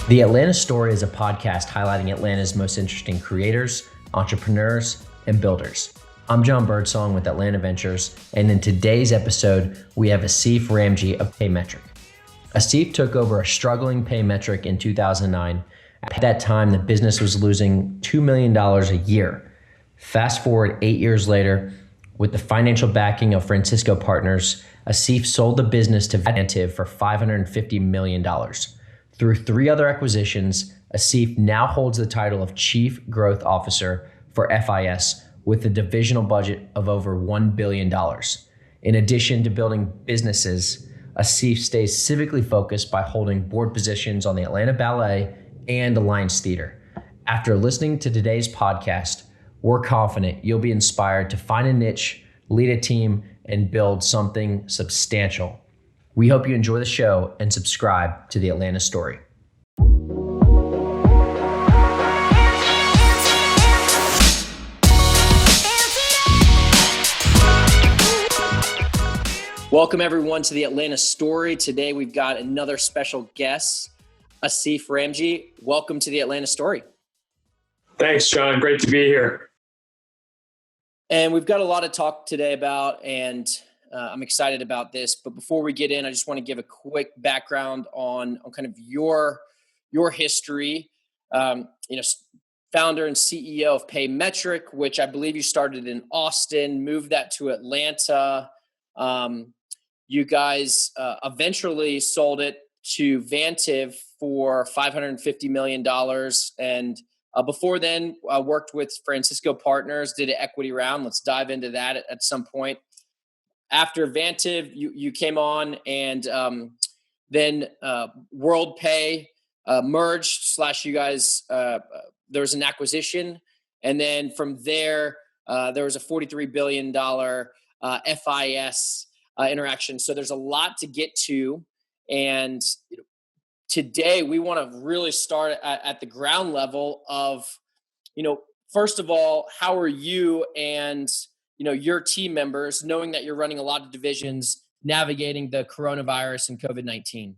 The Atlanta Story is a podcast highlighting Atlanta's most interesting creators, entrepreneurs, and builders. I'm Jon Birdsong with Atlanta Ventures, and in today's episode, we have Asif Ramji of Paymetric. Asif took over a struggling Paymetric in 2009. At that time, the business was losing $2 million a year. Fast forward 8 years later, with the financial backing of Francisco Partners, Asif sold the business to Vantiv for $550 million. Through 3 other acquisitions, Asif now holds the title of Chief Growth Officer for FIS with a divisional budget of over $1 billion. In addition to building businesses, Asif stays civically focused by holding board positions on the Atlanta Ballet and Alliance Theater. After listening to today's podcast, we're confident you'll be inspired to find a niche, lead a team, and build something substantial. We hope you enjoy the show and subscribe to the Atlanta Story. Welcome everyone to the Atlanta Story. Today we've got another special guest, Asif Ramji. Welcome to the Atlanta Story. Thanks, John. Great to be here. And we've got a lot to talk today about, and I'm excited about this. But before we get in, I just want to give a quick background on kind of your history. Founder and CEO of Paymetric, which I believe you started in Austin, moved that to Atlanta. You guys eventually sold it to Vantiv for $550 million. And before then, I worked with Francisco Partners, did an equity round. Let's dive into that at some point. After Vantiv, you came on, and then WorldPay merged / you guys, there was an acquisition. And then from there, there was a $43 billion FIS interaction. So there's a lot to get to. And today we want to really start at the ground level of, first of all, how are you and your team members, knowing that you're running a lot of divisions, navigating the coronavirus and COVID-19?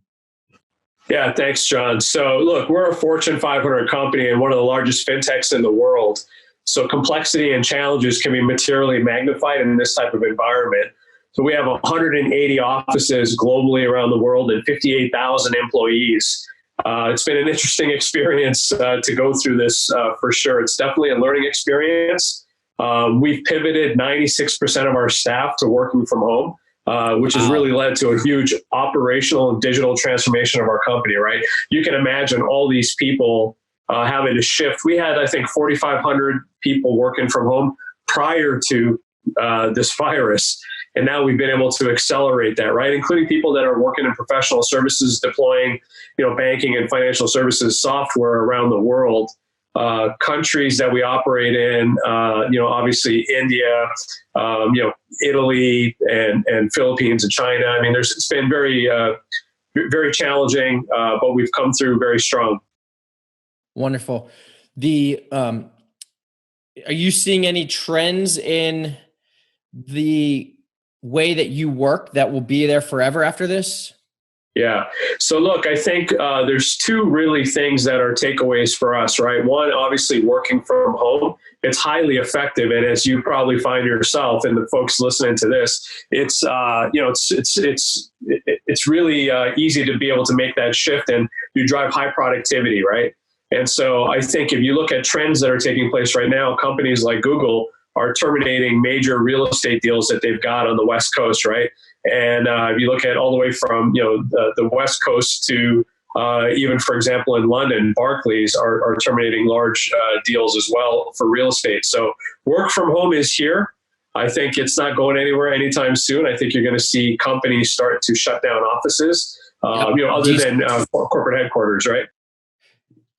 Yeah, thanks, John. So look, we're a Fortune 500 company and one of the largest fintechs in the world. So complexity and challenges can be materially magnified in this type of environment. So we have 180 offices globally around the world and 58,000 employees. It's been an interesting experience to go through this for sure. It's definitely a learning experience. We've pivoted 96% of our staff to working from home, which has really led to a huge operational and digital transformation of our company, right? You can imagine all these people having to shift. We had, I think, 4,500 people working from home prior to this virus. And now we've been able to accelerate that, right? Including people that are working in professional services, deploying, banking and financial services software around the world. Countries that we operate in, obviously India, Italy and Philippines and China. I mean, it's been very, very challenging, but we've come through very strong. Wonderful. Are you seeing any trends in the way that you work that will be there forever after this? Yeah. So look, I think there's 2 really things that are takeaways for us, right? One, obviously working from home, it's highly effective. And as you probably find yourself and the folks listening to this, it's really easy to be able to make that shift, and you drive high productivity, right? And so I think if you look at trends that are taking place right now, companies like Google are terminating major real estate deals that they've got on the West Coast, right? And if you look at all the way from the West Coast to even, for example, in London, Barclays are terminating large deals as well for real estate. So work from home is here. I think it's not going anywhere anytime soon. I think you're going to see companies start to shut down offices, other than corporate headquarters, right?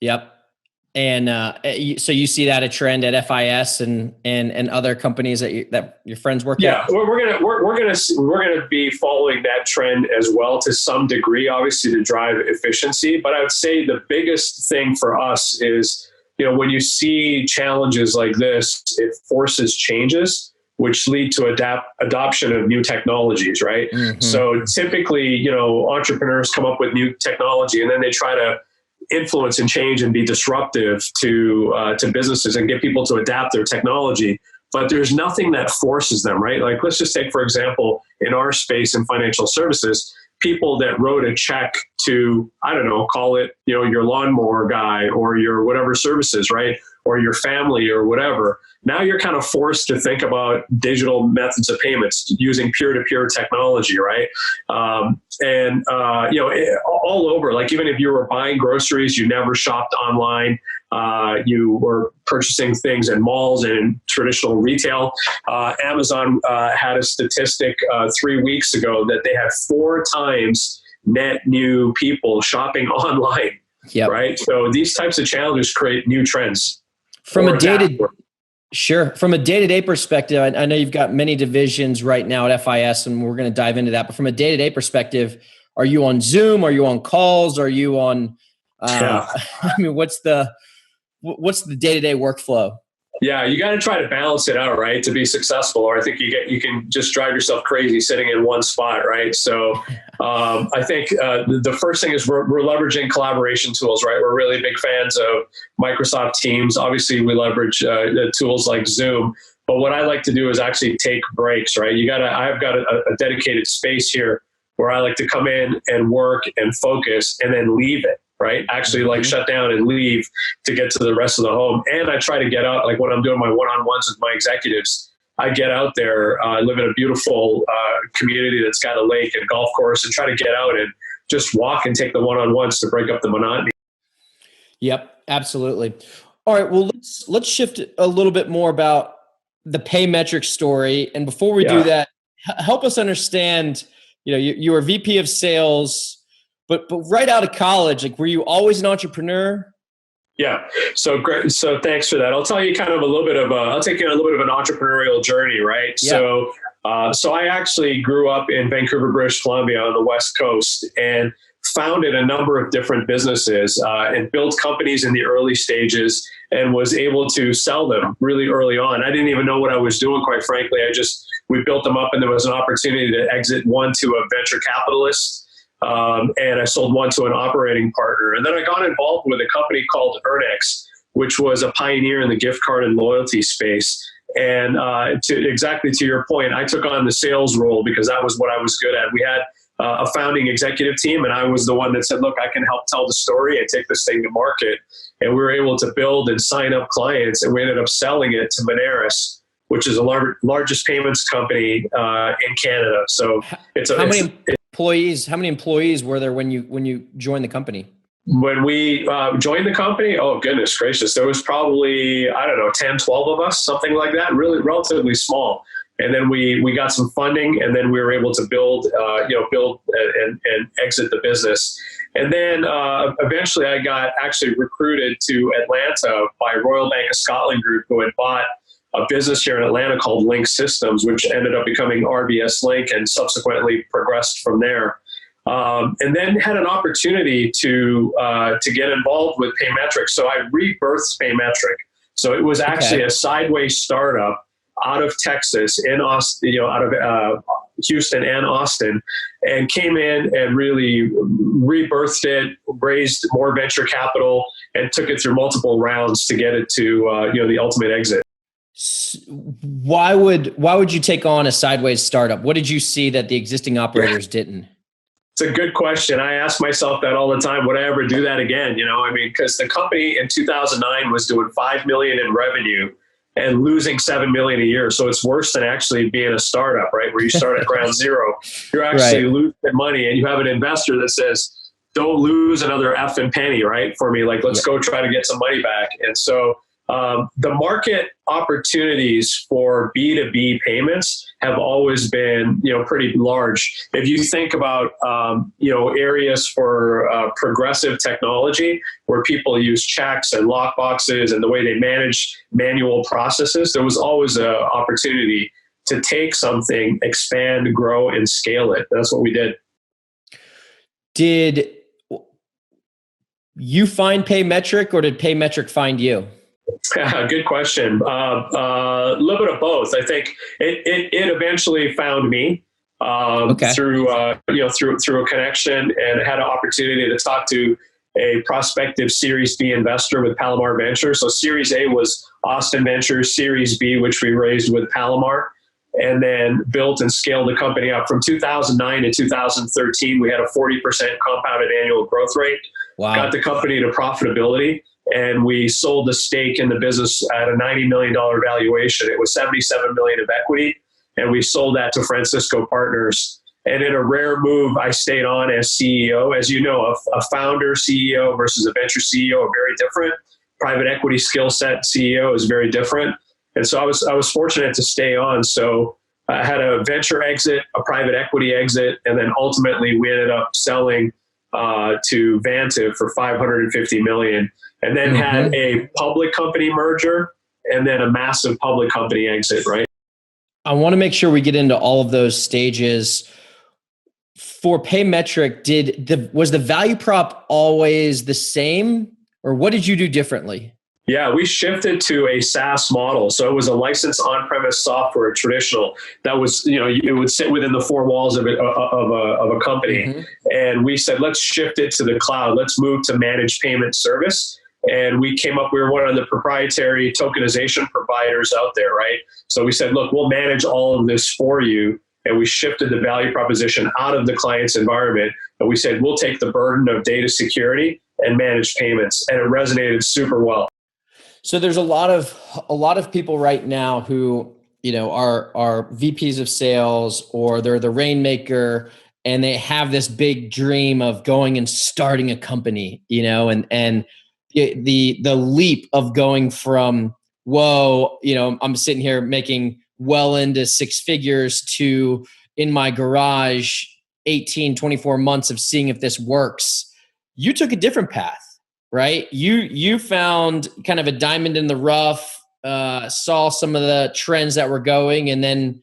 Yep. And so you see that a trend at FIS and other companies that your friends work at? Yeah, we're gonna be following that trend as well to some degree, obviously to drive efficiency. But I would say the biggest thing for us is, when you see challenges like this, it forces changes, which lead to adoption of new technologies, right? Mm-hmm. So typically, entrepreneurs come up with new technology and then they try to influence and change and be disruptive to businesses and get people to adapt their technology. But there's nothing that forces them, right? Like, let's just take, for example, in our space in financial services, people that wrote a check to, I don't know, call it, your lawnmower guy or your whatever services, right? Or your family or whatever. Now you're kind of forced to think about digital methods of payments using peer-to-peer technology, right? All over, like even if you were buying groceries, you never shopped online. You were purchasing things in malls and in traditional retail. Amazon had a statistic 3 weeks ago that they had 4 times net new people shopping online, right? So these types of challenges create new trends. From a day-to-day perspective, I know you've got many divisions right now at FIS, and we're going to dive into that. But from a day-to-day perspective, are you on Zoom? Are you on calls? Are you on? What's the day-to-day workflow? Yeah, you got to try to balance it out, right, to be successful. Or I think you can just drive yourself crazy sitting in one spot, right? So I think the first thing is we're leveraging collaboration tools, right? We're really big fans of Microsoft Teams. Obviously, we leverage tools like Zoom. But what I like to do is actually take breaks, right? I've got a dedicated space here where I like to come in and work and focus and then leave it. Right? Actually like shut down and leave to get to the rest of the home. And I try to get out, like when I'm doing my one-on-ones with my executives, I get out there. I live in a beautiful community that's got a lake and golf course, and try to get out and just walk and take the one-on-ones to break up the monotony. Yep, absolutely. All right, well, let's shift a little bit more about the Paymetrics story. And before we do that, help us understand, you were VP of sales, but right out of college, like, were you always an entrepreneur? Yeah. So great. So thanks for that. I'll tell you kind of I'll take you on a little bit of an entrepreneurial journey, right? Yeah. So I actually grew up in Vancouver, British Columbia on the West Coast, and founded a number of different businesses and built companies in the early stages, and was able to sell them really early on. I didn't even know what I was doing, quite frankly. We built them up, and there was an opportunity to exit one to a venture capitalist. And I sold one to an operating partner. And then I got involved with a company called Earnex, which was a pioneer in the gift card and loyalty space. And exactly to your point, I took on the sales role because that was what I was good at. We had a founding executive team, and I was the one that said, look, I can help tell the story and take this thing to market. And we were able to build and sign up clients, and we ended up selling it to Moneris, which is the largest payments company in Canada. So How many employees were there when you joined the company? When we joined the company, oh, goodness gracious, there was probably, 10, 12 of us, something like that, really relatively small. And then we got some funding, and then we were able to build and exit the business. And then eventually I got actually recruited to Atlanta by Royal Bank of Scotland Group, who had bought a business here in Atlanta called Link Systems, which ended up becoming RBS Link and subsequently progressed from there. And then had an opportunity to get involved with Paymetric. So I rebirthed Paymetric. So it was actually a sideways startup out of Texas, in Austin, out of Houston and Austin, and came in and really rebirthed it, raised more venture capital, and took it through multiple rounds to get it to the ultimate exit. Why would you take on a sideways startup? What did you see that the existing operators didn't? It's a good question. I ask myself that all the time. Would I ever do that again? Because the company in 2009 was doing $5 million in revenue and losing $7 million a year. So it's worse than actually being a startup, right? Where you start at ground zero. You're actually losing money, and you have an investor that says, don't lose another effing penny, right? For me, like, let's go try to get some money back. And so the market opportunities for B2B payments have always been, pretty large. If you think about, areas for progressive technology where people use checks and lockboxes and the way they manage manual processes, there was always an opportunity to take something, expand, grow, and scale it. That's what we did. Did you find Paymetric, or did Paymetric find you? Good question. A little bit of both. I think it eventually found me through a connection, and had an opportunity to talk to a prospective Series B investor with Palomar Ventures. So Series A was Austin Ventures, Series B, which we raised with Palomar, and then built and scaled the company up. From 2009 to 2013, we had a 40% compounded annual growth rate. Wow. Got the company to profitability, and we sold a stake in the business at a $90 million valuation. It was $77 million of equity, and we sold that to Francisco Partners. And in a rare move, I stayed on as CEO. As you know, a founder CEO versus a venture CEO are very different. Private equity skill set CEO is very different. And so I was fortunate to stay on. So I had a venture exit, a private equity exit, and then ultimately we ended up selling to Vantiv for $550 million, and then had a public company merger, and then a massive public company exit, right? I want to make sure we get into all of those stages. For Paymetric, was the value prop always the same, or what did you do differently? Yeah, we shifted to a SaaS model. So it was a licensed on-premise software, traditional, that was, it would sit within the four walls of a company. And we said, let's shift it to the cloud. Let's move to managed payment service. And we were one of the proprietary tokenization providers out there, right? So we said, look, we'll manage all of this for you. And we shifted the value proposition out of the client's environment. And we said, we'll take the burden of data security and managed payments. And it resonated super well. So there's a lot of people right now who, are VPs of sales, or they're the rainmaker, and they have this big dream of going and starting a company, and the leap of going from, whoa, I'm sitting here making well into six figures to in my garage, 18, 24 months of seeing if this works. You took a different path. Right? You found kind of a diamond in the rough, saw some of the trends that were going, and then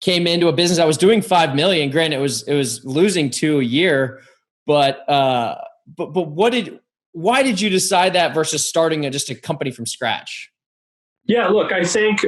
came into a business that was doing 5 million. Granted, it was losing 2 a year, but why did you decide that versus starting just a company from scratch? Yeah, look, I think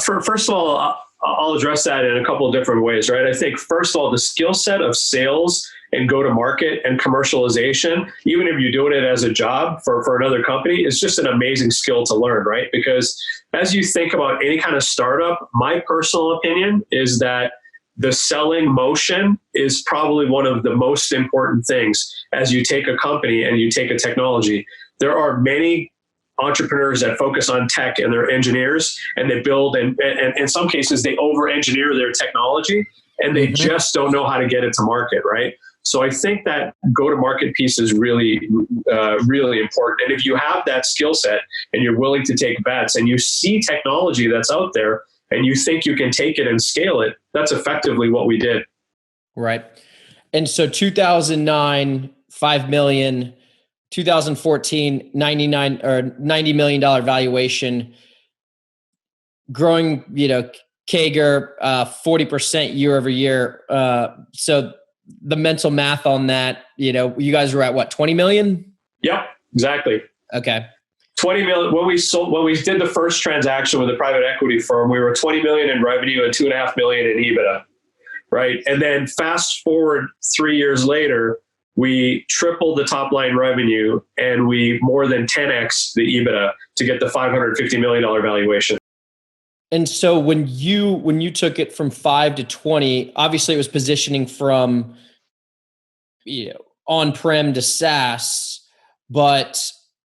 first of all, I'll address that in a couple of different ways, right? I think first of all, the skill set of sales and go-to-market and commercialization, even if you're doing it as a job for another company, is just an amazing skill to learn, right? Because as you think about any kind of startup, my personal opinion is that the selling motion is probably one of the most important things as you take a company and you take a technology. There are many entrepreneurs that focus on tech and they're engineers, and they build and in some cases they over-engineer their technology, and they just don't know how to get it to market, right? So I think that go-to-market piece is really, really important. And if you have that skill set and you're willing to take bets and you see technology that's out there and you think you can take it and scale it, that's effectively what we did. Right. And so 2009, 5 million, 2014, $90 million valuation, growing, CAGR, 40% year over year. So the mental math on that, you guys were at what, 20 million? Yep, exactly. Okay. 20 million. When we did the first transaction with a private equity firm, we were 20 million in revenue and 2.5 million in EBITDA, right? And then fast forward 3 years later, we tripled the top line revenue and we more than 10x the EBITDA to get the $550 million valuation. And so when you took it from 5 to 20, obviously it was positioning from on-prem to SaaS, but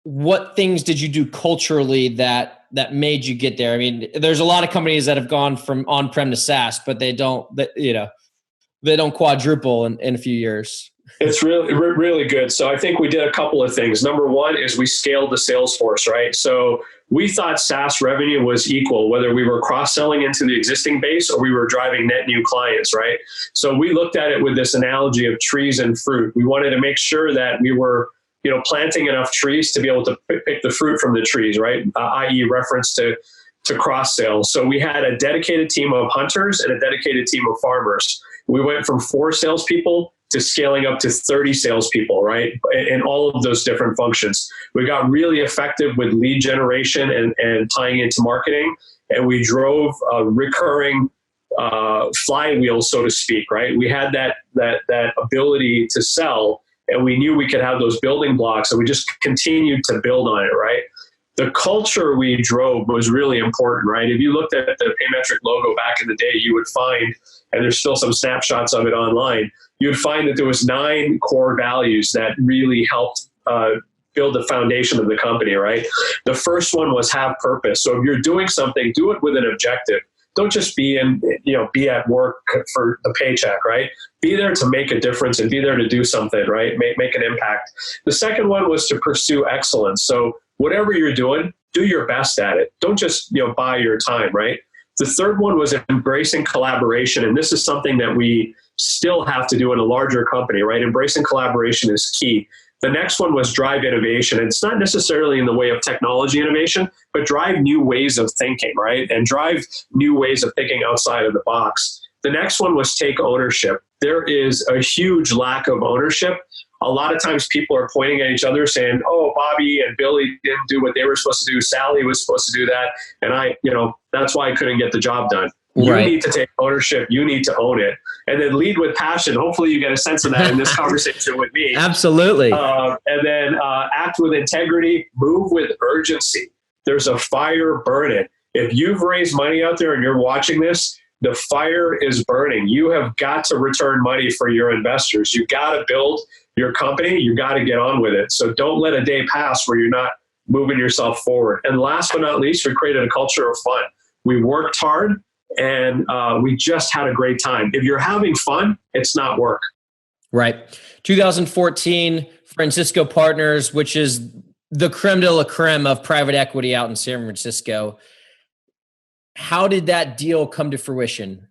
what things did you do culturally that made you get there? I mean, there's a lot of companies that have gone from on-prem to SaaS, but they don't quadruple in a few years. It's really, really good. So I think we did a couple of things. Number one is we scaled the sales force, right? So we thought SaaS revenue was equal, whether we were cross-selling into the existing base or we were driving net new clients, right? So we looked at it with this analogy of trees and fruit. We wanted to make sure that we were, planting enough trees to be able to pick the fruit from the trees, right? I.e. reference to cross-sale. So we had a dedicated team of hunters and a dedicated team of farmers. We went from 4 salespeople to scaling up to 30 salespeople, right? In all of those different functions. We got really effective with lead generation and tying into marketing. And we drove a recurring flywheel, so to speak, right? We had that ability to sell and we knew we could have those building blocks, and we just continued to build on it, right? The culture we drove was really important, right? If you looked at the Paymetric logo back in the day, you would find, and there's still some snapshots of it online, you'd find that there was 9 core values that really helped build the foundation of the company, right? The first one was have purpose. So if you're doing something, do it with an objective. Don't just be at work for the paycheck, right? Be there to make a difference and be there to do something, right? Make an impact. The second one was to pursue excellence. So whatever you're doing, do your best at it. Don't just, buy your time, right? The third one was embracing collaboration. And this is something that we still have to do in a larger company, right? Embracing collaboration is key. The next one was drive innovation. It's not necessarily in the way of technology innovation, but drive new ways of thinking, right? And drive new ways of thinking outside of the box. The next one was take ownership. There is a huge lack of ownership. A lot of times people are pointing at each other saying, oh, Bobby and Billy didn't do what they were supposed to do. Sally was supposed to do that. And that's why I couldn't get the job done. You need to take ownership. You need to own it. And then lead with passion. Hopefully you get a sense of that in this conversation with me. Absolutely. And then act with integrity, move with urgency. There's a fire burning. If you've raised money out there and you're watching this, the fire is burning. You have got to return money for your investors. You got to build your company. You got to get on with it. So don't let a day pass where you're not moving yourself forward. And last but not least, we created a culture of fun. We worked hard. And we just had a great time. If you're having fun, it's not work. Right. 2014, Francisco Partners, which is the creme de la creme of private equity out in San Francisco. How did that deal come to fruition?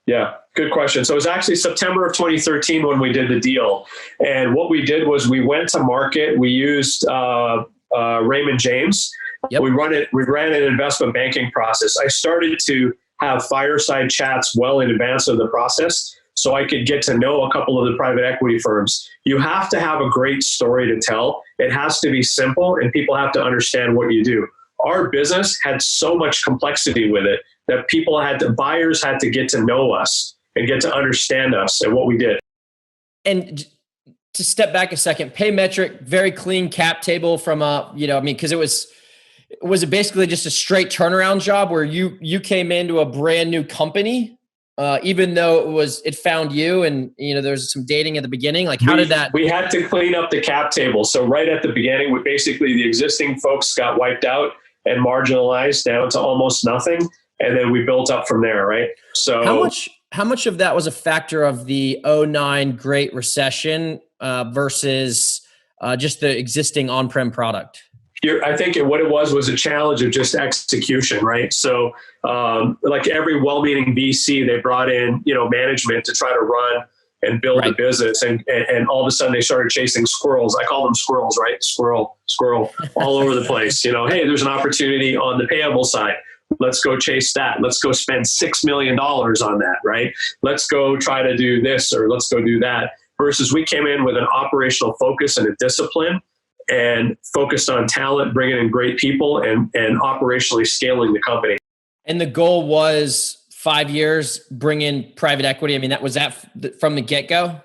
Yeah, good question. So it was actually September of 2013 when we did the deal. And what we did was we went to market. We used Raymond James. Yep. We ran an investment banking process. I started to have fireside chats well in advance of the process so I could get to know a couple of the private equity firms. You have to have a great story to tell. It has to be simple and people have to understand what you do. Our business had so much complexity with it that buyers had to get to know us and get to understand us and what we did. And to step back a second, Paymetric, very clean cap table from because was it basically just a straight turnaround job where you came into a brand new company, even though it found you and, there was some dating at the beginning? Like, how did that? We had to clean up the cap table. So right at the beginning, the existing folks got wiped out and marginalized down to almost nothing. And then we built up from there, right? So how much of that was a factor of the 2009 Great Recession versus just the existing on-prem product? I think what it was a challenge of just execution, right? So like every well-meaning VC, they brought in, management to try to run and build the business. And all of a sudden they started chasing squirrels. I call them squirrels, right? Squirrel, all over the place. Hey, there's an opportunity on the payable side. Let's go chase that. Let's go spend $6 million on that, right? Let's go try to do this or let's go do that. Versus we came in with an operational focus and a discipline and focused on talent, bringing in great people and operationally scaling the company. And the goal was 5 years, bring in private equity. I mean, was that from the get-go?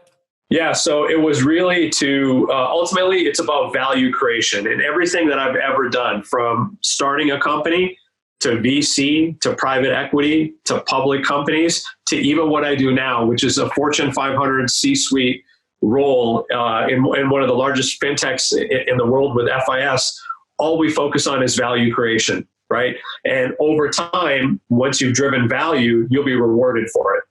Yeah. So it was really ultimately it's about value creation and everything that I've ever done, from starting a company to VC, to private equity, to public companies, to even what I do now, which is a Fortune 500 C-suite role in one of the largest fintechs in the world with FIS. All we focus on is value creation, right? And over time, once you've driven value, you'll be rewarded for it.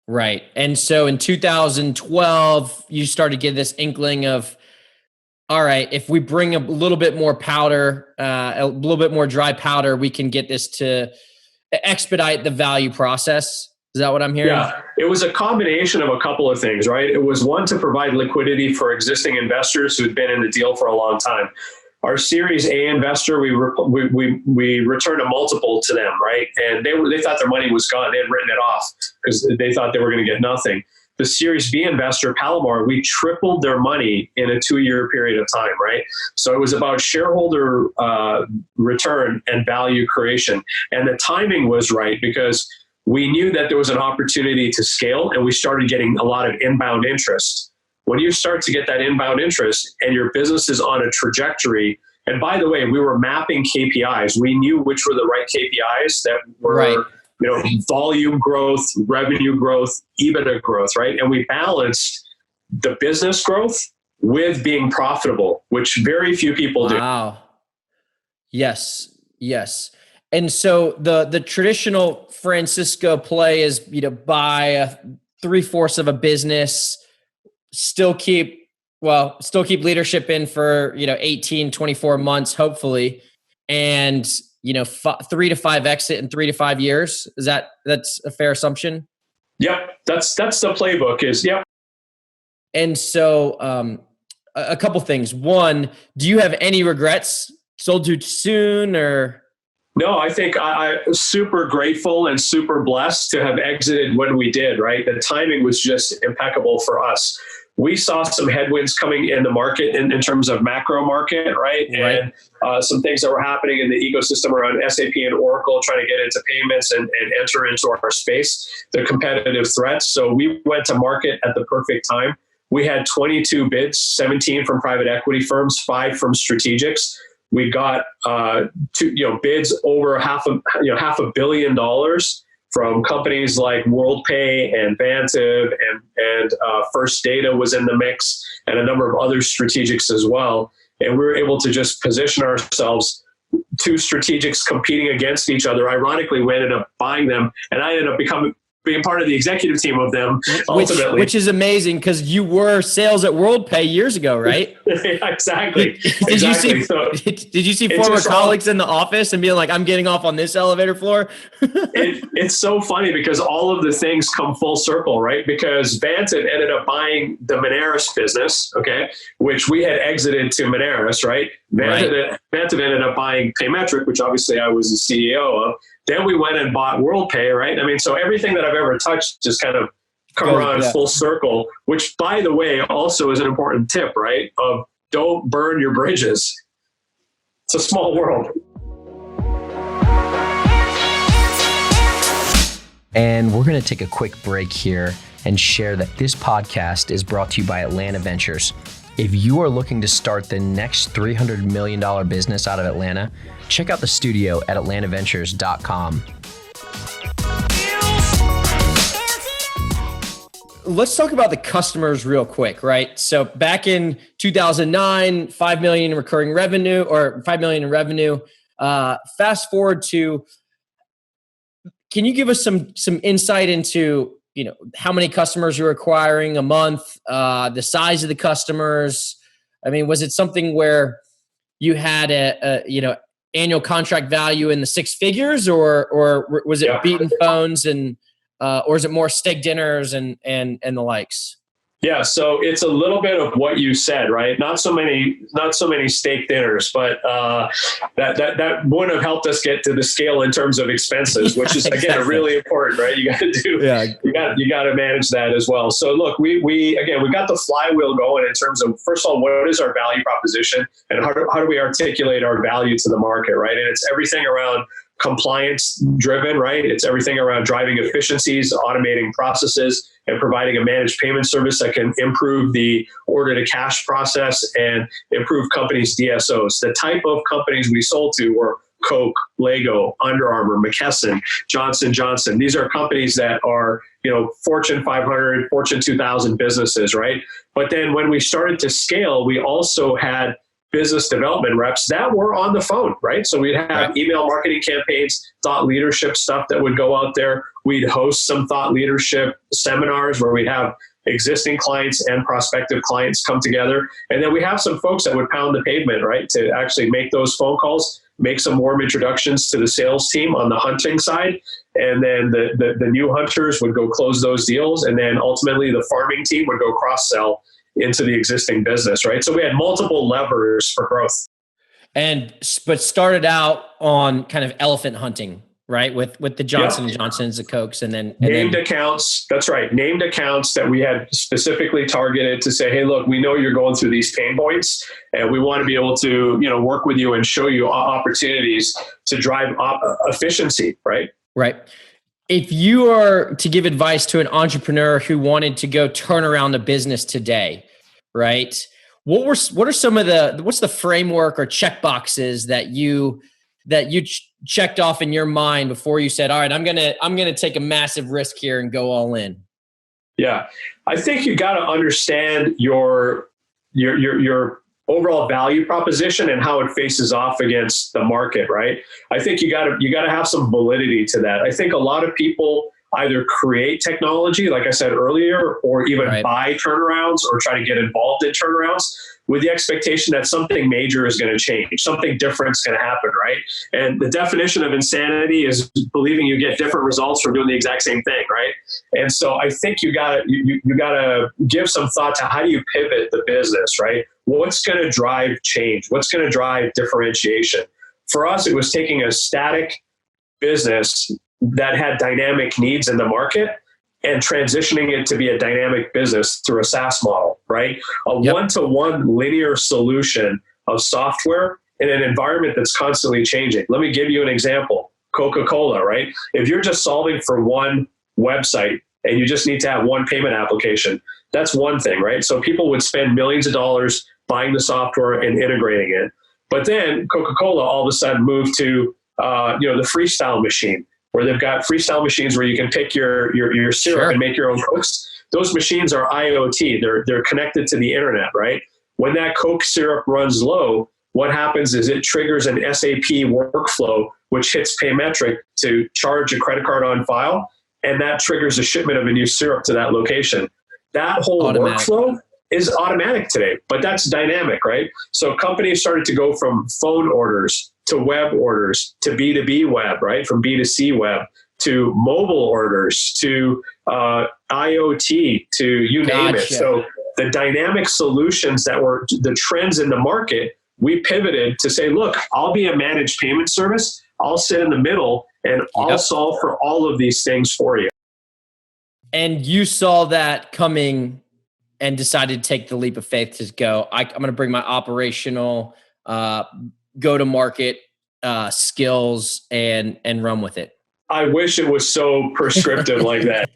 Right. And so in 2012, you started to get this inkling of, all right, if we bring a little bit more powder, a little bit more dry powder, we can get this to expedite the value process. Is that what I'm hearing? Yeah, it was a combination of a couple of things, right? It was one, to provide liquidity for existing investors who'd been in the deal for a long time. Our Series A investor, we returned a multiple to them, right? And they thought their money was gone. They had written it off because they thought they were going to get nothing. The Series B investor, Palomar, we tripled their money in a 2-year period of time, right? So it was about shareholder return and value creation. And the timing was right because we knew that there was an opportunity to scale and we started getting a lot of inbound interest. when you start to get that inbound interest and your business is on a trajectory, and by the way, we were mapping KPIs. We knew which were the right KPIs that were, right. Volume growth, revenue growth, EBITDA growth, right? And we balanced the business growth with being profitable, which very few people do. Wow. Yes. And so the traditional Francisco play is, buy 3/4 of a business, still keep leadership in for, 18, 24 months, hopefully. And, 3 to 5 exit in 3 to 5 years. That's a fair assumption? Yep. That's the playbook is, yep. And so, a couple things. One, do you have any regrets? Sold too soon or? No, I think I'm super grateful and super blessed to have exited when we did, right? The timing was just impeccable for us. We saw some headwinds coming in the market in terms of macro market, right? And some things that were happening in the ecosystem around SAP and Oracle trying to get into payments and enter into our space, the competitive threats. So we went to market at the perfect time. We had 22 bids, 17 from private equity firms, 5 from strategics. We got bids over $500 million from companies like WorldPay and Vantiv and First Data was in the mix, and a number of other strategics as well. And we were able to just position ourselves, 2 strategics competing against each other. Ironically, we ended up buying them, and I ended up being part of the executive team of them ultimately. Which is amazing because you were sales at WorldPay years ago, right? Exactly. Did you see former colleagues in the office and being like, I'm getting off on this elevator floor? It's so funny because all of the things come full circle, right? Because Vantiv ended up buying the Moneris business, okay, which we had exited to Moneris, right? Vantiv ended up buying Paymetric, which obviously I was the CEO of. Then we went and bought WorldPay, right? I mean, so everything that I've ever touched just kind of come around full circle, which, by the way, also is an important tip, right? Of don't burn your bridges. It's a small world. And we're going to take a quick break here and share that this podcast is brought to you by Atlanta Ventures. If you are looking to start the next $300 million business out of Atlanta, check out the studio at atlantaventures.com. Let's talk about the customers real quick, right? So back in 2009, 5 million in recurring revenue or 5 million in revenue. Fast forward to, can you give us some insight into how many customers you're acquiring a month, the size of the customers? I mean, was it something where you had a annual contract value in the 6 figures, or was it beaten phones and or is it more steak dinners and the likes? Yeah, so it's a little bit of what you said, right? Not so many steak dinners, but that wouldn't have helped us get to the scale in terms of expenses, which is again really important, right? You got to you got to manage that as well. So look, we got the flywheel going in terms of, first of all, what is our value proposition and how do we articulate our value to the market, right? And it's everything around compliance driven, right? It's everything around driving efficiencies, automating processes, and providing a managed payment service that can improve the order to cash process and improve companies' DSOs. The type of companies we sold to were Coke, Lego, Under Armour, McKesson, Johnson & Johnson. These are companies that are, Fortune 500, Fortune 2000 businesses, right? But then when we started to scale, we also had business development reps that were on the phone, right? So we'd have email marketing campaigns, thought leadership stuff that would go out there. We'd host some thought leadership seminars where we'd have existing clients and prospective clients come together. And then we have some folks that would pound the pavement, right? To actually make those phone calls, make some warm introductions to the sales team on the hunting side. And then the new hunters would go close those deals. And then ultimately the farming team would go cross-sell into the existing business, right? So we had multiple levers for growth. But started out on kind of elephant hunting, right? With the Johnson & Johnsons, the Cokes, and then named accounts. That's right. Named accounts that we had specifically targeted to say, hey, look, we know you're going through these pain points and we want to be able to, work with you and show you opportunities to drive efficiency, right? Right. If you are to give advice to an entrepreneur who wanted to go turn around a business today, right? What are some of what's the framework or check boxes that you checked off in your mind before you said, all right, I'm gonna take a massive risk here and go all in? Yeah, I think you got to understand your overall value proposition and how it faces off against the market, right? I think you got to have some validity to that. I think a lot of people either create technology, like I said earlier, or even buy turnarounds or try to get involved in turnarounds with the expectation that something major is going to change, something different is going to happen, right? And the definition of insanity is believing you get different results from doing the exact same thing, right? And so I think you gotta give some thought to how do you pivot the business, right? What's going to drive change? What's going to drive differentiation? For us, it was taking a static business that had dynamic needs in the market and transitioning it to be a dynamic business through a SaaS model, right? A one-to-one linear solution of software in an environment that's constantly changing. Let me give you an example. Coca-Cola, right? If you're just solving for one website and you just need to have one payment application, that's one thing, right? So people would spend millions of dollars buying the software and integrating it. But then Coca-Cola all of a sudden moved to the freestyle machine, where they've got freestyle machines where you can pick your syrup and make your own Cokes. Those machines are IoT. They're connected to the internet, right? When that Coke syrup runs low, what happens is it triggers an SAP workflow, which hits Paymetric to charge a credit card on file, and that triggers a shipment of a new syrup to that location. That whole workflow is automatic today, but that's dynamic, right? So companies started to go from phone orders to web orders to B2B web, right? From B2C web to mobile orders to IoT to you name it. So the dynamic solutions that were the trends in the market, we pivoted to say, look, I'll be a managed payment service. I'll sit in the middle and I'll solve for all of these things for you. And you saw that coming and decided to take the leap of faith to go, I'm going to bring my operational go-to-market skills and run with it. I wish it was so prescriptive like that.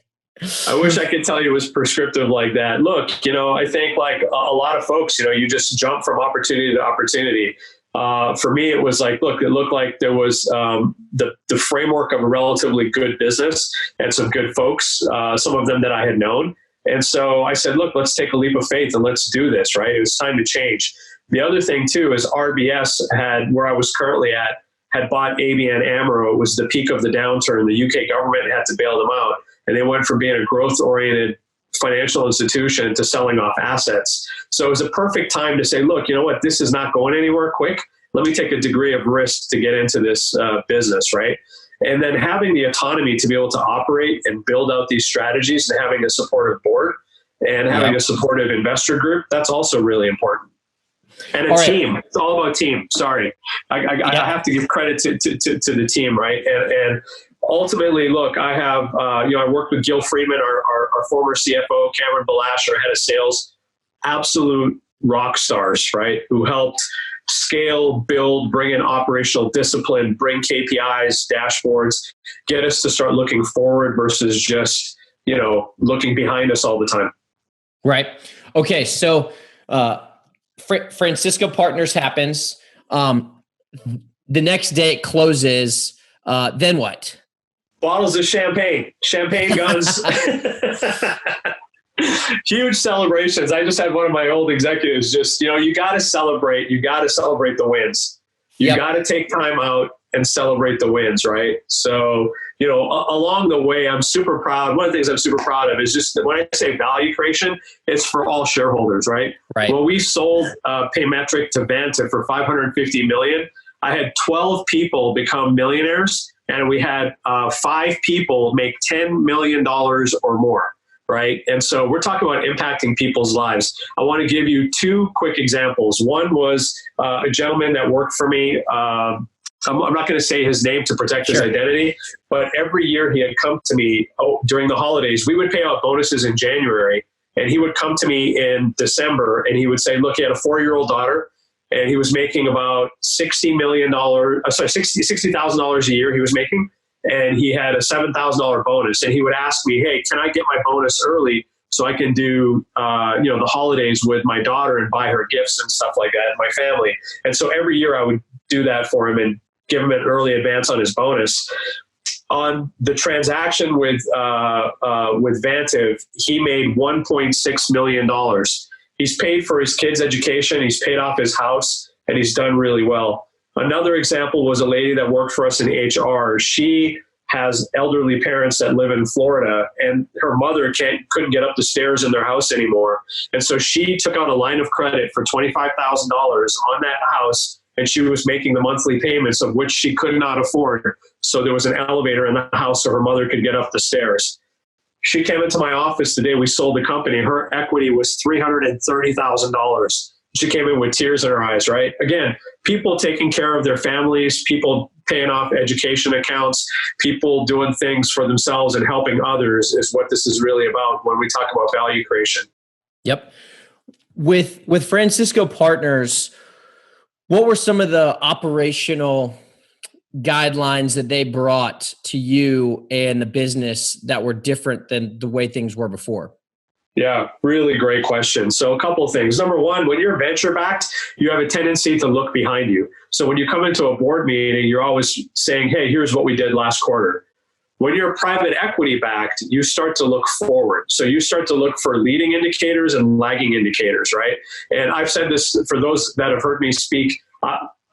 I wish I could tell you it was prescriptive like that. Look, I think like a lot of folks, you just jump from opportunity to opportunity. For me, it was like, look, it looked like there was the framework of a relatively good business and some good folks, some of them that I had known. And so I said, look, let's take a leap of faith and let's do this, right? It was time to change. The other thing too is RBS had, where I was currently at, had bought ABN AMRO. It was the peak of the downturn. The UK government had to bail them out. And they went from being a growth-oriented financial institution to selling off assets. So it was a perfect time to say, look, you know what? This is not going anywhere quick. Let me take a degree of risk to get into this business, right? And then having the autonomy to be able to operate and build out these strategies and having a supportive board and having a supportive investor group, that's also really important. And a team. It's all about team. Sorry. I have to give credit to the team, right? And ultimately, look, I have, I worked with Gil Friedman, our former CFO, Cameron Balash, our head of sales, absolute rock stars, right? Who helped scale, build, bring in operational discipline, bring KPIs, dashboards, get us to start looking forward versus just, looking behind us all the time. Right. Okay. So, Francisco Partners happens. The next day it closes. Then what? Bottles of champagne guns, huge celebrations. I just had one of my old executives just, you got to celebrate. You got to celebrate the wins. You got to take time out and celebrate the wins, right? So, along the way, I'm super proud. One of the things I'm super proud of is just that when I say value creation, it's for all shareholders, right? When we sold Paymetric to Vantiv for $550 million, I had 12 people become millionaires, and we had 5 people make $10 million or more, right? And so we're talking about impacting people's lives. I want to give you 2 quick examples. One was a gentleman that worked for me. I'm not going to say his name to protect his identity, but every year he had come to me during the holidays. We would pay out bonuses in January, and he would come to me in December, and he would say, look, he had a 4-year-old daughter, and he was making about $60,000 a year he was making, and he had a $7,000 bonus. And he would ask me, hey, can I get my bonus early so I can do, the holidays with my daughter and buy her gifts and stuff like that, and my family. And so every year I would do that for him and give him an early advance on his bonus. On the transaction with Vantiv, he made $1.6 million. He's paid for his kids' education. He's paid off his house, and he's done really well. Another example was a lady that worked for us in HR. She has elderly parents that live in Florida, and her mother couldn't get up the stairs in their house anymore. And so she took out a line of credit for $25,000 on that house, and she was making the monthly payments of which she could not afford. So there was an elevator in the house so her mother could get up the stairs. She came into my office the day we sold the company. Her equity was $330,000. She came in with tears in her eyes, right? Again, people taking care of their families, people paying off education accounts, people doing things for themselves and helping others is what this is really about when we talk about value creation. Yep. With Francisco Partners, what were some of the operational guidelines that they brought to you and the business that were different than the way things were before? Yeah, really great question. So a couple of things. Number one, when you're venture backed, you have a tendency to look behind you. So when you come into a board meeting, you're always saying, hey, here's what we did last quarter. When you're private equity backed, you start to look forward. So you start to look for leading indicators and lagging indicators, right? And I've said this for those that have heard me speak.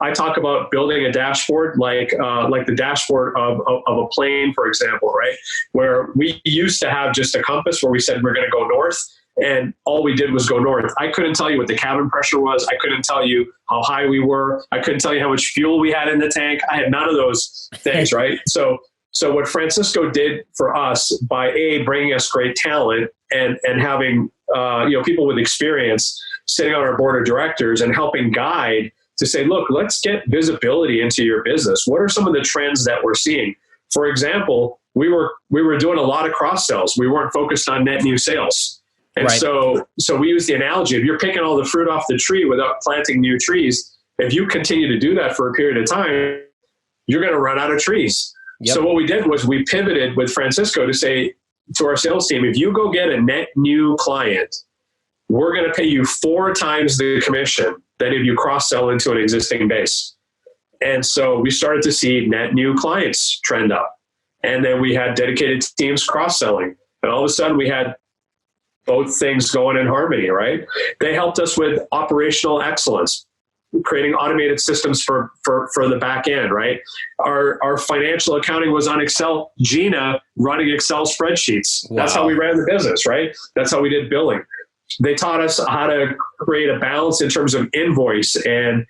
I talk about building a dashboard like the dashboard of a plane, for example, right? Where we used to have just a compass where we said we're going to go north, and all we did was go north. I couldn't tell you what the cabin pressure was. I couldn't tell you how high we were. I couldn't tell you how much fuel we had in the tank. I had none of those things, right? So what Francisco did for us by bringing us great talent and having people with experience sitting on our board of directors and helping guide to say, look, let's get visibility into your business. What are some of the trends that we're seeing? For example, we were doing a lot of cross sells. We weren't focused on net new sales. And right. so we use the analogy, if you're picking all the fruit off the tree without planting new trees, if you continue to do that for a period of time, you're going to run out of trees. Yep. So what we did was we pivoted with Francisco to say to our sales team, if you go get a net new client, we're going to pay you 4 times the commission than if you cross-sell into an existing base. And so we started to see net new clients trend up. And then we had dedicated teams cross-selling. And all of a sudden we had both things going in harmony, right? They helped us with operational excellence, creating automated systems for the back end, right? Our financial accounting was on Excel. Gina running Excel spreadsheets. Wow. That's how we ran the business, right? That's how we did billing. They taught us how to create a balance in terms of invoice and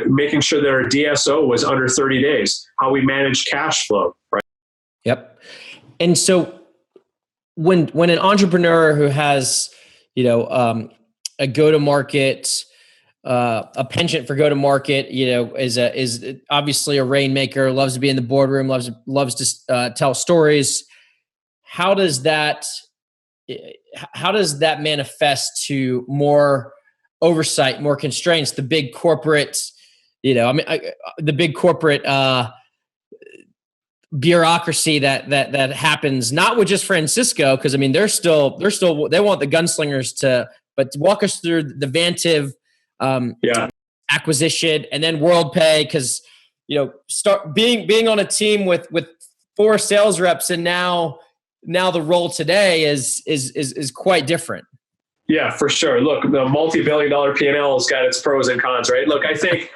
making sure that our DSO was under 30 days, how we manage cash flow, right? Yep. And so when an entrepreneur who has, a go-to-market, a penchant for go-to-market, is obviously a rainmaker, loves to be in the boardroom, loves to tell stories. How does that manifest to more oversight, more constraints? The big corporate, the big corporate bureaucracy that happens, not with just Francisco, because they want the gunslingers but walk us through the Vantiv acquisition and then WorldPay, because start being on a team with 4 sales reps, and now the role today is quite different. Yeah, for sure. Look, the multi-billion-dollar P&L has got its pros and cons, right? Look, I think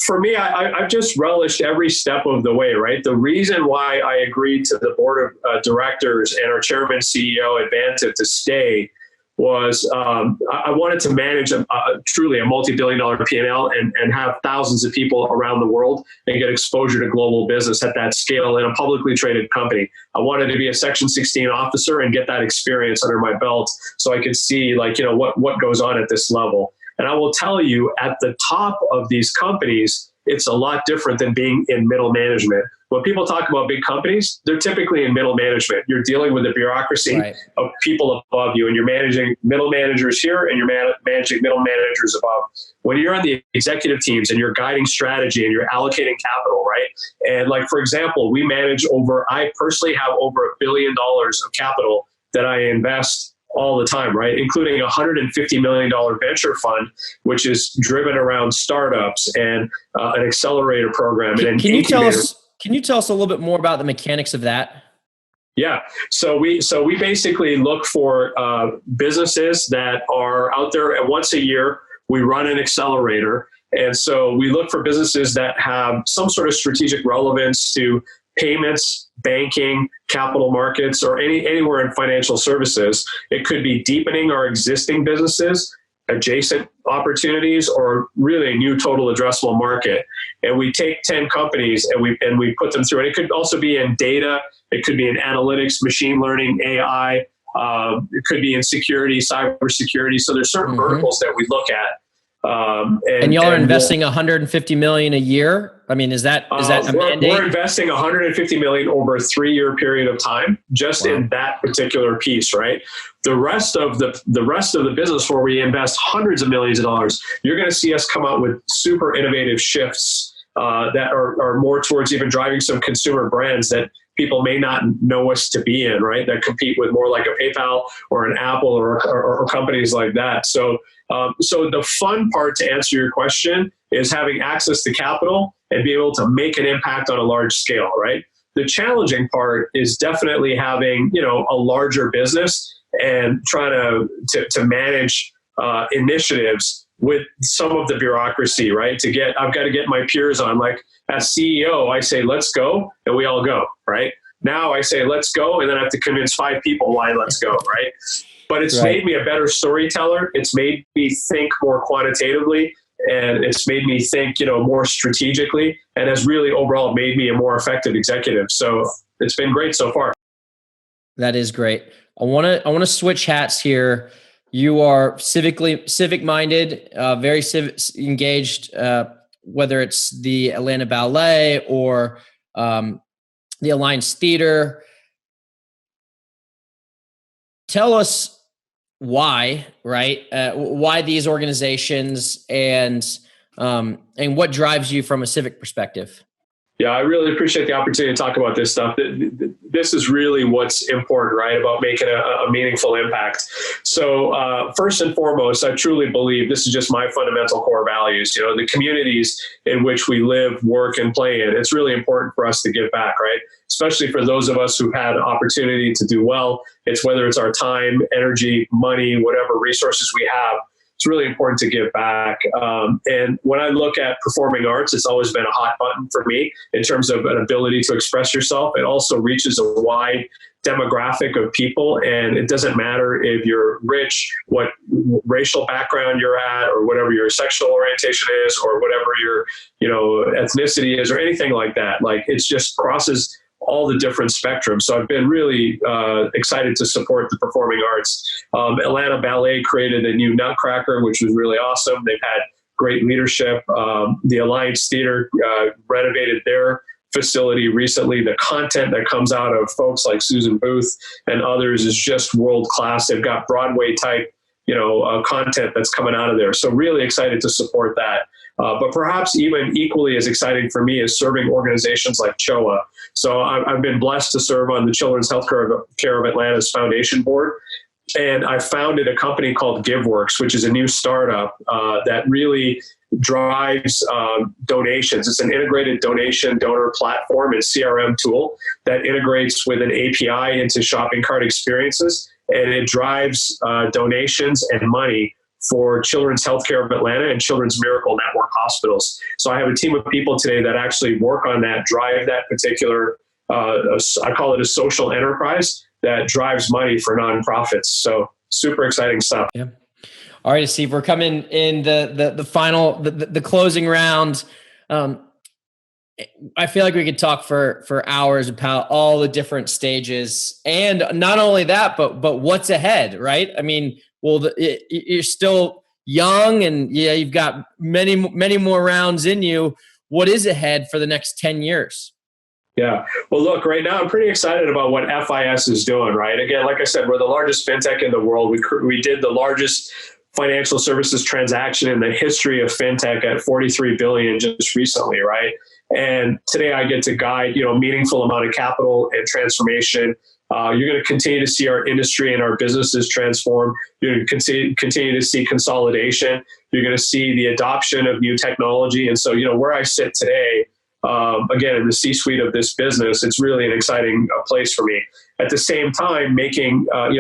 for me, I've just relished every step of the way, right? The reason why I agreed to the board of directors and our chairman CEO at Vantiv to stay was I wanted to manage truly a multi-billion-dollar P&L and have thousands of people around the world and get exposure to global business at that scale in a publicly traded company. I wanted to be a Section 16 officer and get that experience under my belt so I could see what goes on at this level. And I will tell you, at the top of these companies, it's a lot different than being in middle management. When people talk about big companies, they're typically in middle management. You're dealing with the bureaucracy of people above you, and you're managing middle managers here, and you're managing middle managers above. When you're on the executive teams and you're guiding strategy and you're allocating capital, right? And for example, I personally have over $1 billion of capital that I invest all the time, right? Including a $150 million venture fund, which is driven around startups and an accelerator program. Can you tell us a little bit more about the mechanics of that? Yeah. So we basically look for businesses that are out there, and once a year we run an accelerator. And so we look for businesses that have some sort of strategic relevance to payments, banking, capital markets, or anywhere in financial services. It could be deepening our existing businesses, adjacent opportunities, or really a new total addressable market. And we take 10 companies and we put them through. And it could also be in data. It could be in analytics, machine learning, AI. It could be in security, cybersecurity. So there's certain verticals that we look at. And y'all are investing $150 million a year. I mean, is that a mandate? We're investing $150 million over a 3-year period of time, just in that particular piece, right? The rest of the business, where we invest hundreds of millions of dollars, you're going to see us come out with super innovative shifts that are more towards even driving some consumer brands that people may not know us to be in, right? That compete with more like a PayPal or an Apple or companies like that. So the fun part, to answer your question, is having access to capital and be able to make an impact on a large scale, right? The challenging part is definitely having, a larger business and trying to manage initiatives with some of the bureaucracy, right? I've got to get my peers on. Like, as CEO, I say, let's go, and we all go, right? Now I say, let's go, and then I have to convince 5 people why let's go, right? But it's made me a better storyteller. It's made me think more quantitatively, and it's made me think, more strategically, and has really overall made me a more effective executive. So it's been great so far. That is great. I want to switch hats here. You are civic minded, very engaged, whether it's the Atlanta Ballet or the Alliance Theater. Tell us why, right? Why these organizations and what drives you from a civic perspective? Yeah, I really appreciate the opportunity to talk about this stuff. This is really what's important, right? About making a meaningful impact. So first and foremost, I truly believe this is just my fundamental core values. The communities in which we live, work, and play in, it's really important for us to give back, right? Especially for those of us who've had opportunity to do well. It's whether it's our time, energy, money, whatever resources we have. It's really important to give back. And when I look at performing arts, it's always been a hot button for me in terms of an ability to express yourself. It also reaches a wide demographic of people. And it doesn't matter if you're rich, what racial background you're at, or whatever your sexual orientation is, or whatever your ethnicity is, or anything like that. Like, it's just crosses all the different spectrums. So I've been really excited to support the performing arts. Atlanta Ballet created a new Nutcracker, which was really awesome. They've had great leadership. The Alliance Theater renovated their facility recently. The content that comes out of folks like Susan Booth and others is just world-class. They've got Broadway type content that's coming out of there. So really excited to support that. But perhaps even equally as exciting for me is serving organizations like CHOA. So I've been blessed to serve on the Children's Healthcare of Atlanta's foundation board. And I founded a company called GiveWorks, which is a new startup that really drives donations. It's an integrated donor platform and CRM tool that integrates with an API into shopping cart experiences. And it drives donations and money for Children's Healthcare of Atlanta and Children's Miracle Network hospitals. So I have a team of people today that actually work on that, drive that particular, I call it a social enterprise that drives money for nonprofits. So super exciting stuff. Yeah. All right, Asif, we're coming in the final, the closing round. I feel like we could talk for hours about all the different stages, and not only that, but what's ahead, right? I mean, you're still young, and you've got many more rounds in you. What is ahead for the next 10 years? Yeah. Well, look, right now I'm pretty excited about what FIS is doing, right? Again, like I said, we're the largest fintech in the world. We did the largest financial services transaction in the history of fintech at $43 billion just recently, right? And today I get to guide, a meaningful amount of capital and transformation You're going to continue to see our industry and our businesses transform. You're going to continue to see consolidation. You're going to see the adoption of new technology. And so, where I sit today, again, in the C-suite of this business, it's really an exciting place for me. At the same time,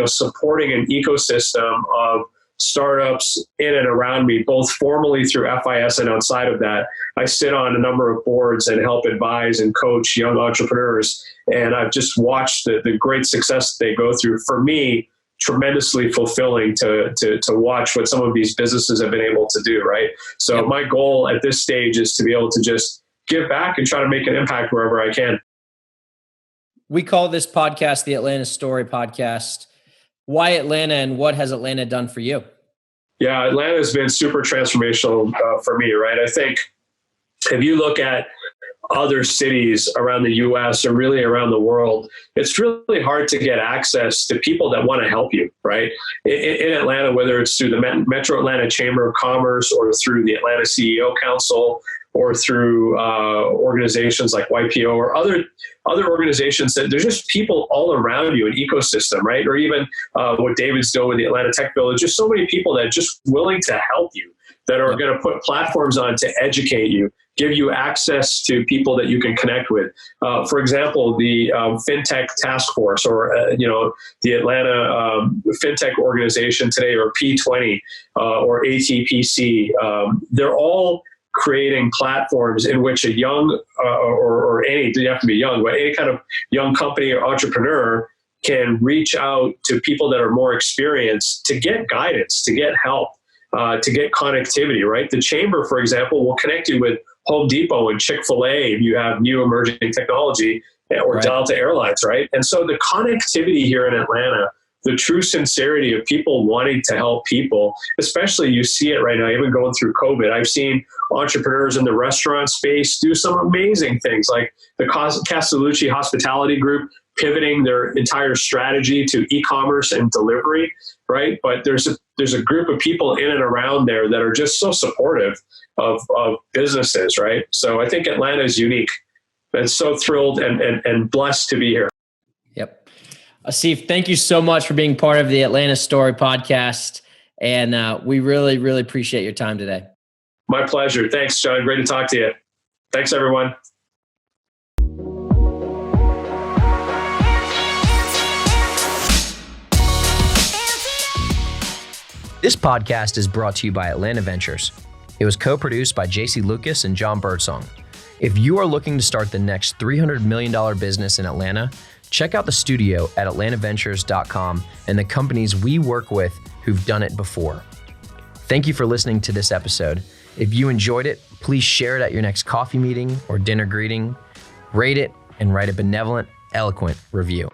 supporting an ecosystem of startups in and around me, both formally through FIS and outside of that. I sit on a number of boards and help advise and coach young entrepreneurs. And I've just watched the great success they go through. For me, tremendously fulfilling to watch what some of these businesses have been able to do, right? So my goal at this stage is to be able to just give back and try to make an impact wherever I can. We call this podcast the Atlanta Story Podcast. Why Atlanta, and what has Atlanta done for you? Yeah, Atlanta has been super transformational for me, right? I think if you look at other cities around the US or really around the world, it's really hard to get access to people that want to help you, right? In Atlanta, whether it's through the Metro Atlanta Chamber of Commerce or through the Atlanta CEO Council or through organizations like YPO or other organizations, that there's just people all around you, an ecosystem, right? Or even what David's doing with the Atlanta Tech Village, just so many people that are just willing to help you, that are going to put platforms on to educate you, give you access to people that you can connect with. For example, the FinTech Task Force or, the Atlanta FinTech organization today, or P20 or ATPC, they're all creating platforms in which a young or any, you have to be young, but any kind of young company or entrepreneur can reach out to people that are more experienced to get guidance, to get help, to get connectivity, right? The Chamber, for example, will connect you with Home Depot and Chick-fil-A if you have new emerging technology, or Delta Airlines, right? And so the connectivity here in Atlanta, the true sincerity of people wanting to help people, especially you see it right now, even going through COVID. I've seen entrepreneurs in the restaurant space do some amazing things, like the Castellucci Hospitality Group pivoting their entire strategy to e-commerce and delivery, right? But there's a group of people in and around there that are just so supportive of businesses, right? So I think Atlanta is unique. I'm so thrilled and blessed to be here. Yep. Asif, thank you so much for being part of the Atlanta Story Podcast. And we really, really appreciate your time today. My pleasure. Thanks, John. Great to talk to you. Thanks, everyone. This podcast is brought to you by Atlanta Ventures. It was co-produced by JC Lucas and Jon Birdsong. If you are looking to start the next $300 million business in Atlanta, check out the studio at atlantaventures.com and the companies we work with who've done it before. Thank you for listening to this episode. If you enjoyed it, please share it at your next coffee meeting or dinner greeting, rate it, and write a benevolent, eloquent review.